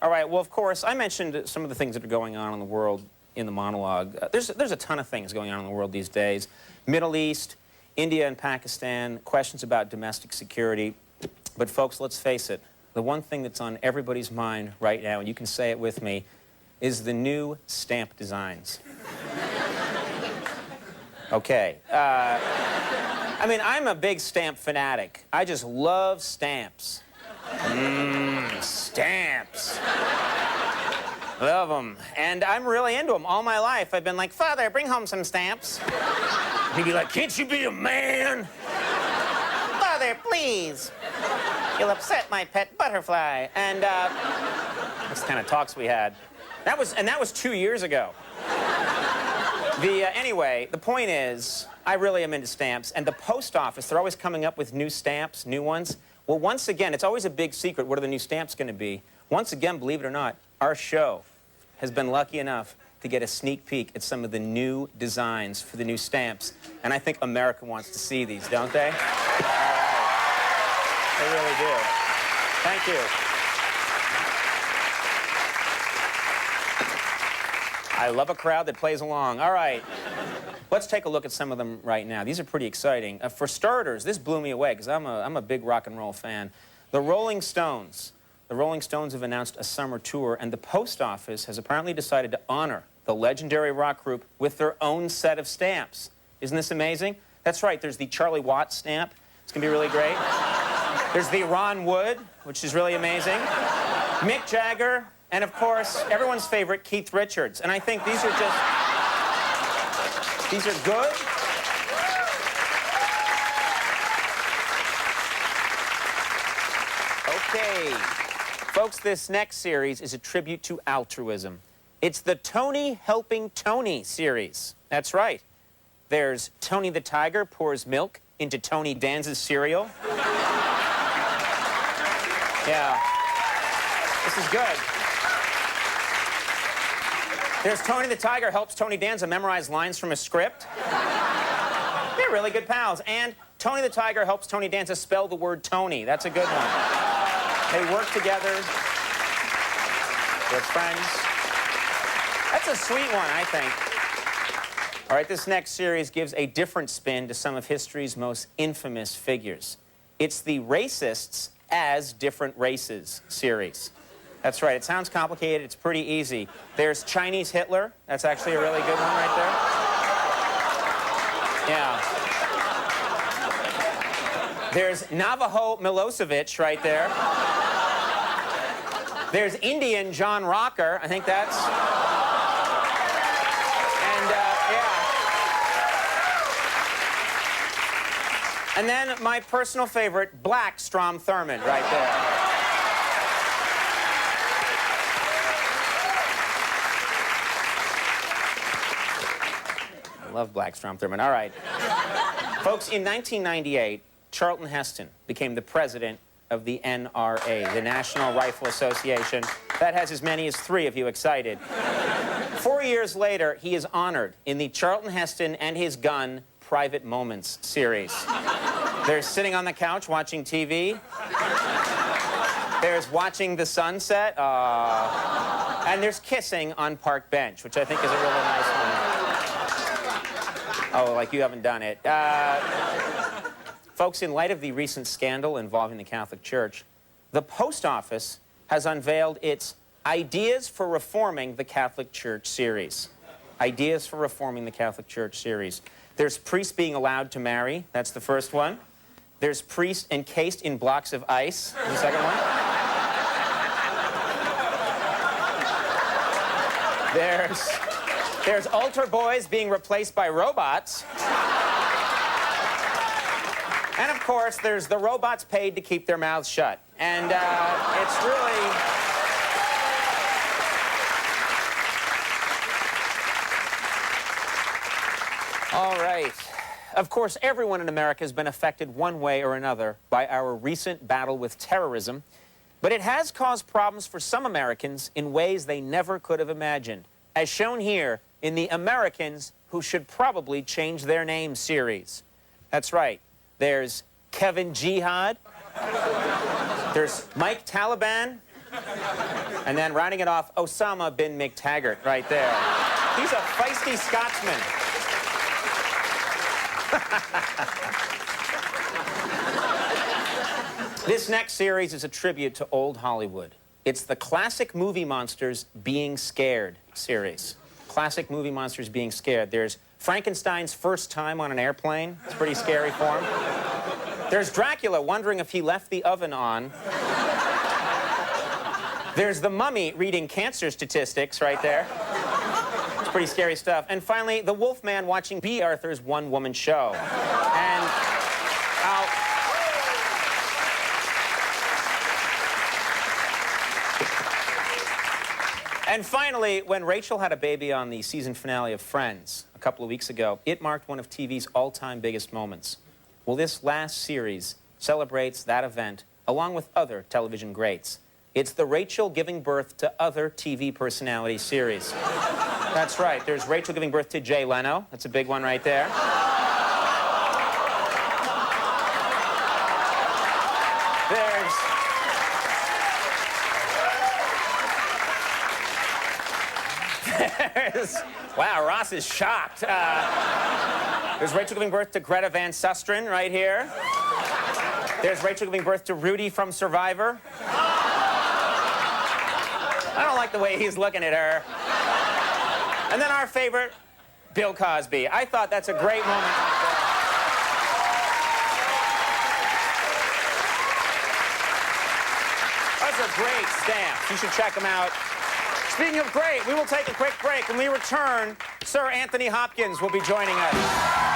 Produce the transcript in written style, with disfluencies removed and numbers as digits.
All right, well, of course, I mentioned some of the things that are going on in the world in the monologue. There's a ton of things going on in the world these days. Middle East, India and Pakistan, questions about domestic security. But folks, let's face it, the one thing that's on everybody's mind right now, and you can say it with me, is the new stamp designs. Okay. I mean, I'm a big stamp fanatic. I just love stamps. Stamps. Love them. And I'm really into them. All my life, I've been like, Father, bring home some stamps. He'd be like, can't you be a man? Father, please. You'll upset my pet butterfly. And that's the kind of talks we had. That was 2 years ago. Anyway, the point is, I really am into stamps. And the post office, they're always coming up with new stamps, new ones. Well, once again, it's always a big secret. What are the new stamps going to be? Once again, believe it or not, our show has been lucky enough to get a sneak peek at some of the new designs for the new stamps. And I think America wants to see these, don't they? All right. They really do. Thank you. I love a crowd that plays along. All right. Let's take a look at some of them right now. These are pretty exciting. For starters, this blew me away because I'm a big rock and roll fan. The Rolling Stones. The Rolling Stones have announced a summer tour, and the post office has apparently decided to honor the legendary rock group with their own set of stamps. Isn't this amazing? That's right, there's the Charlie Watts stamp. It's going to be really great. There's the Ron Wood, which is really amazing. Mick Jagger, and of course, everyone's favorite, Keith Richards. And I think these are good. Okay. Folks, this next series is a tribute to altruism. It's the Tony Helping Tony series. That's right. There's Tony the Tiger pours milk into Tony Danza's cereal. Yeah. This is good. There's Tony the Tiger helps Tony Danza memorize lines from a script. They're really good pals. And Tony the Tiger helps Tony Danza spell the word Tony. That's a good one. They work together. They're friends. That's a sweet one, I think. All right, this next series gives a different spin to some of history's most infamous figures. It's the Racists as Different Races series. That's right. It sounds complicated. It's pretty easy. There's Chinese Hitler. That's actually a really good one right there. Yeah. There's Navajo Milosevic right there. There's Indian John Rocker. I think that's... And, yeah. And then my personal favorite, Black Strom Thurmond right there. I love Black Strom Thurmond. All right. Folks, in 1998, Charlton Heston became the president of the NRA, the National Rifle Association. That has as many as 3 of you excited. 4 years later, he is honored in the Charlton Heston and His Gun Private Moments series. There's sitting on the couch watching TV. There's watching the sunset. And there's kissing on park bench, which I think is a really nice one. Oh, like you haven't done it. Folks, in light of the recent scandal involving the Catholic Church, the Post Office has unveiled its Ideas for Reforming the Catholic Church series. Ideas for Reforming the Catholic Church series. There's priests being allowed to marry. That's the first one. There's priests encased in blocks of ice. The second one. There's altar boys being replaced by robots. And, of course, there's the robots paid to keep their mouths shut. And it's really... All right. Of course, everyone in America has been affected one way or another by our recent battle with terrorism. But it has caused problems for some Americans in ways they never could have imagined, as shown here in the Americans Who Should Probably Change Their Name series. That's right. There's Kevin Jihad. There's Mike Taliban. And then rounding it off, Osama bin McTaggart right there. He's a feisty Scotsman. This next series is a tribute to old Hollywood. It's the Classic Movie Monsters Being Scared series. Classic Movie Monsters Being Scared. There's Frankenstein's first time on an airplane. It's pretty scary for him. There's Dracula wondering if he left the oven on. There's the Mummy reading cancer statistics right there. It's pretty scary stuff. And finally, the Wolfman watching B. Arthur's one-woman show. And And finally, when Rachel had a baby on the season finale of Friends a couple of weeks ago, it marked one of TV's all-time biggest moments. Well, this last series celebrates that event along with other television greats. It's the Rachel giving birth to other TV personality series. That's right. There's Rachel giving birth to Jay Leno. That's a big one right there. Wow, Ross is shocked. There's Rachel giving birth to Greta Van Susteren right here. There's Rachel giving birth to Rudy from Survivor. I don't like the way he's looking at her. And then our favorite, Bill Cosby. I thought that's a great moment. Those are great stamps. You should check them out. Speaking of great, we will take a quick break. When we return, Sir Anthony Hopkins will be joining us.